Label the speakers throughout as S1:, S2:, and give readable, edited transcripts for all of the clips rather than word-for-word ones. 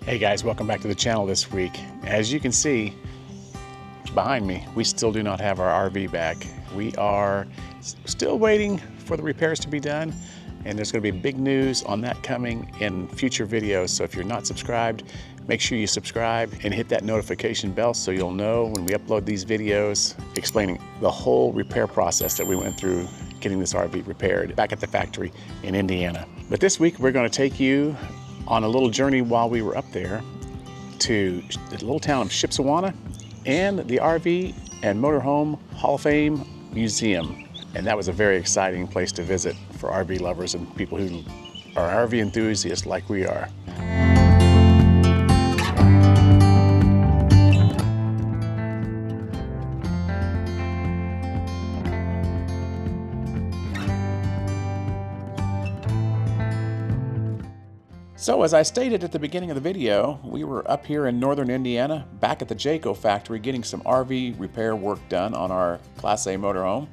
S1: Hey guys, welcome back to the channel this week. As you can see behind me, we still do not have our RV back. We are still waiting for the repairs to be done, and there's going to be big news on that coming in future videos. So if you're not subscribed, make sure you subscribe and hit that notification bell so you'll know when we upload these videos explaining the whole repair process that we went through getting this RV repaired back at the factory in Indiana. But this week we're going to take you on a little journey while we were up there to the little town of Shipshewana and the RV and Motorhome Hall of Fame Museum. And that was a very exciting place to visit for RV lovers and people who are RV enthusiasts like we are. So as I stated at the beginning of the video, we were up here in northern Indiana, back at the Jayco factory, getting some RV repair work done on our Class A motorhome.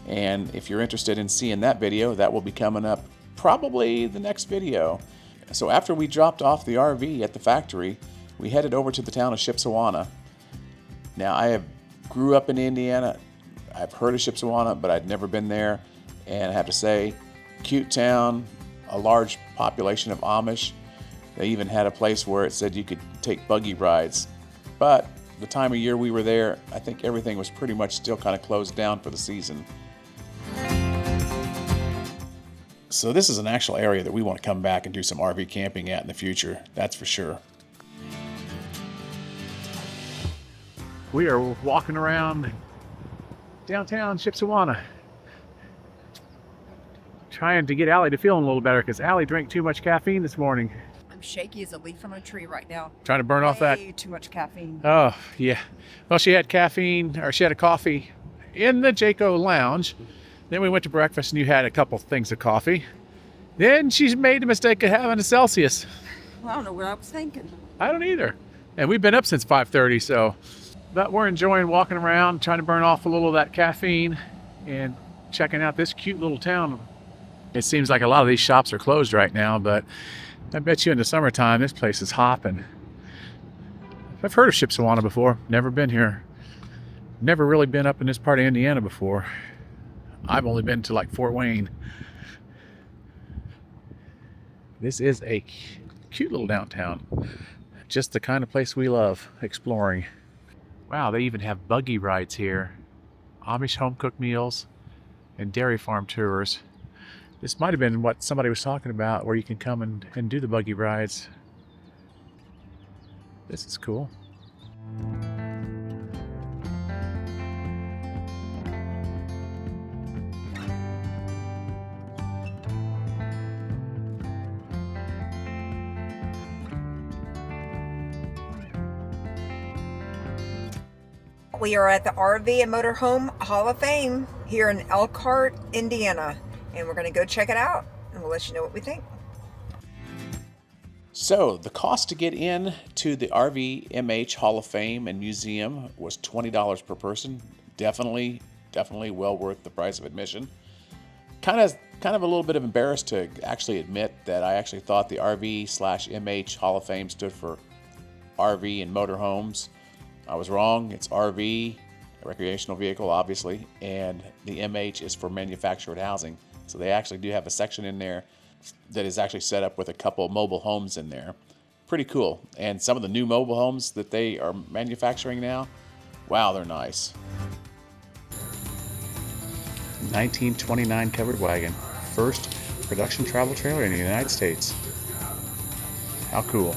S1: And if you're interested in seeing that video, that will be coming up probably the next video. So after we dropped off the RV at the factory, we headed over to the town of Shipshewana. Now I grew up in Indiana. I've heard of Shipshewana, but I'd never been there. And I have to say, cute town, a large population of Amish. They even had a place where it said you could take buggy rides. But the time of year we were there, I think everything was pretty much still kind of closed down for the season. So this is an actual area that we want to come back and do some RV camping at in the future, that's for sure. We are walking around downtown Shipshewana, trying to get Allie to feeling a little better because Allie drank too much caffeine this morning.
S2: I'm shaky as a leaf from a tree right now.
S1: Trying to burn off that.
S2: Way too much caffeine.
S1: Oh, yeah. Well, she had a coffee in the Jayco lounge. Then we went to breakfast and you had a couple things of coffee. Then she made the mistake of having a Celsius.
S2: Well, I don't know what I was thinking.
S1: I don't either. And we've been up since 5:30, so. But we're enjoying walking around, trying to burn off a little of that caffeine and checking out this cute little town. It seems like a lot of these shops are closed right now, but I bet you in the summertime, this place is hopping. I've heard of Shipshewana before, never been here. Never really been up in this part of Indiana before. I've only been to like Fort Wayne. This is a cute little downtown. Just the kind of place we love exploring. Wow, they even have buggy rides here. Amish home-cooked meals and dairy farm tours. This might have been what somebody was talking about, where you can come and do the buggy rides. This is cool.
S2: We are at the RV and Motorhome Hall of Fame here in Elkhart, Indiana. And we're going to go check it out, and we'll let you know what we think.
S1: So the cost to get in to the RVMH Hall of Fame and Museum was $20 per person. Definitely well worth the price of admission. Kind of a little bit of embarrassed to actually admit that I actually thought the RV/MH Hall of Fame stood for RV and motorhomes. I was wrong. It's RV, a recreational vehicle, obviously, and the MH is for manufactured housing. So they actually do have a section in there that is actually set up with a couple of mobile homes in there. Pretty cool. And some of the new mobile homes that they are manufacturing now, wow, they're nice. 1929 Covered Wagon, first production travel trailer in the United States. How cool.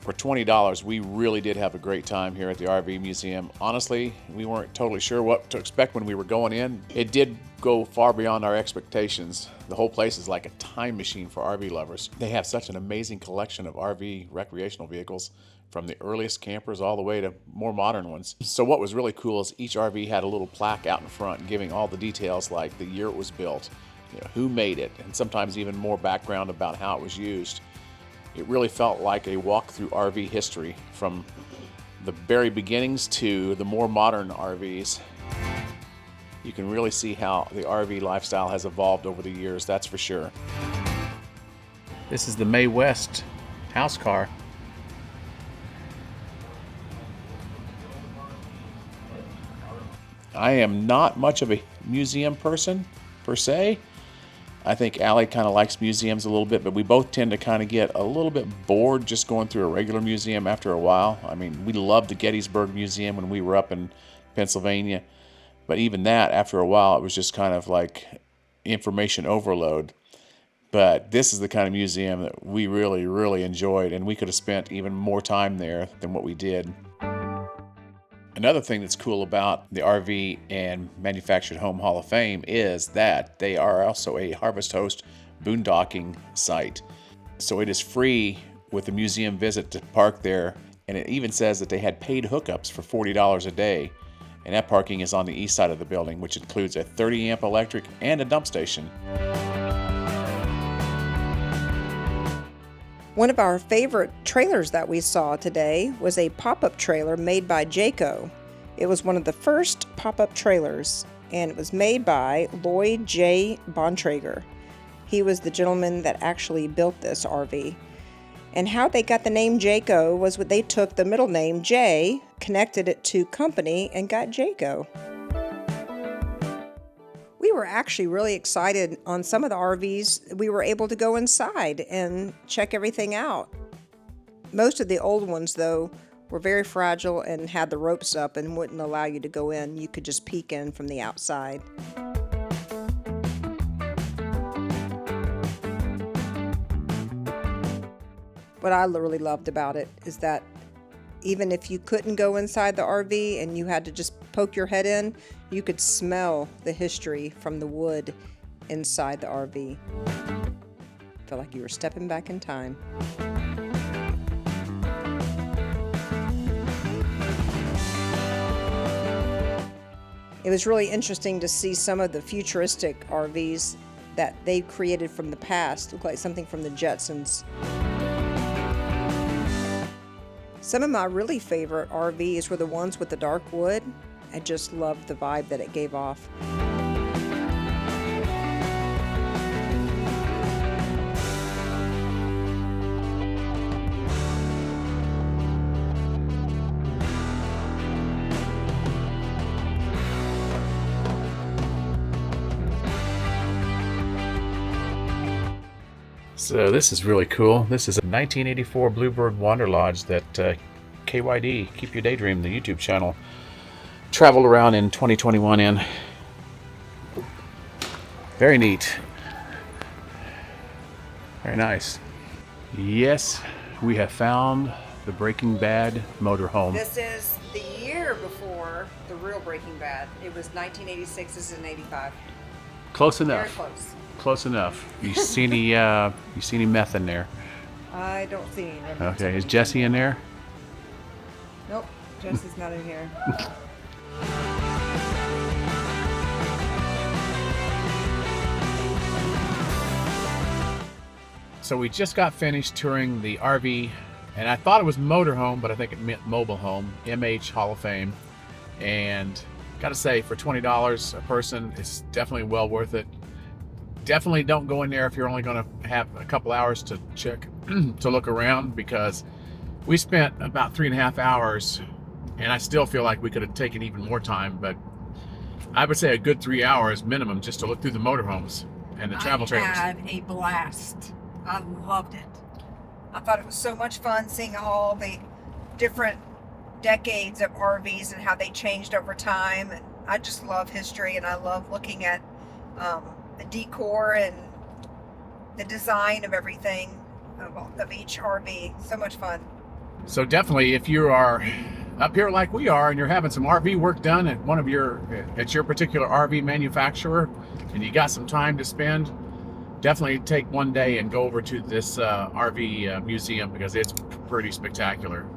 S1: For $20, we really did have a great time here at the RV Museum. Honestly, we weren't totally sure what to expect when we were going in. It did go far beyond our expectations. The whole place is like a time machine for RV lovers. They have such an amazing collection of RV recreational vehicles, from the earliest campers all the way to more modern ones. So what was really cool is each RV had a little plaque out in front giving all the details, like the year it was built, who made it, and sometimes even more background about how it was used. It really felt like a walk through RV history, from the very beginnings to the more modern RVs. you can really see how the RV lifestyle has evolved over the years, that's for sure. This is the Mae West house car. I am not much of a museum person, per se. I think Allie kind of likes museums a little bit, but we both tend to kind of get a little bit bored just going through a regular museum after a while. I mean, we loved the Gettysburg Museum when we were up in Pennsylvania, but even that, after a while, it was just kind of like information overload. But this is the kind of museum that we really, really enjoyed, and we could have spent even more time there than what we did. Another thing that's cool about the RV and Manufactured Home Hall of Fame is that they are also a Harvest Host boondocking site. So it is free with a museum visit to park there, and it even says that they had paid hookups for $40 a day. And that parking is on the east side of the building, which includes a 30 amp electric and a dump station.
S2: One of our favorite trailers that we saw today was a pop-up trailer made by Jayco. It was one of the first pop-up trailers, and it was made by Lloyd J. Bontrager. He was the gentleman that actually built this RV. And how they got the name Jayco was what they took the middle name J, connected it to company, and got Jayco. We were actually really excited on some of the RVs. We were able to go inside and check everything out. Most of the old ones, though, were very fragile and had the ropes up and wouldn't allow you to go in. You could just peek in from the outside. What I really loved about it is that even if you couldn't go inside the RV and you had to just poke your head in, you could smell the history from the wood inside the RV. Felt like you were stepping back in time. It was really interesting to see some of the futuristic RVs that they created from the past. Looked like something from the Jetsons. Some of my really favorite RVs were the ones with the dark wood. I just loved the vibe that it gave off.
S1: So this is really cool. This is a 1984 Bluebird Wander Lodge that KYD, Keep Your Daydream, the YouTube channel, traveled around in 2021 in. Very neat. Very nice. Yes, we have found the Breaking Bad motorhome.
S2: This is the year before the real Breaking Bad. It was 1986, this is in 85.
S1: Close enough.
S2: Very close.
S1: Close enough. You see any meth in there?
S2: I don't see any.
S1: Okay, is Jesse in there?
S2: Nope, Jesse's not in here.
S1: So we just got finished touring the RV, and I thought it was Motorhome, but I think it meant Mobile Home, MH Hall of Fame. And gotta say, for $20 a person, it's definitely well worth it. Definitely don't go in there if you're only going to have a couple hours to check, to look around, because we spent about 3.5 hours, and I still feel like we could have taken even more time, but I would say a good 3 hours minimum just to look through the motorhomes and the travel trailers.
S2: I had a blast. I loved it. I thought it was so much fun seeing all the different decades of RVs and how they changed over time. And I just love history, and I love looking at the decor and the design of everything of each RV. So much fun.
S1: So definitely, if you are up here like we are and you're having some RV work done at your particular RV manufacturer, and you got some time to spend, definitely take one day and go over to this RV museum, because it's pretty spectacular.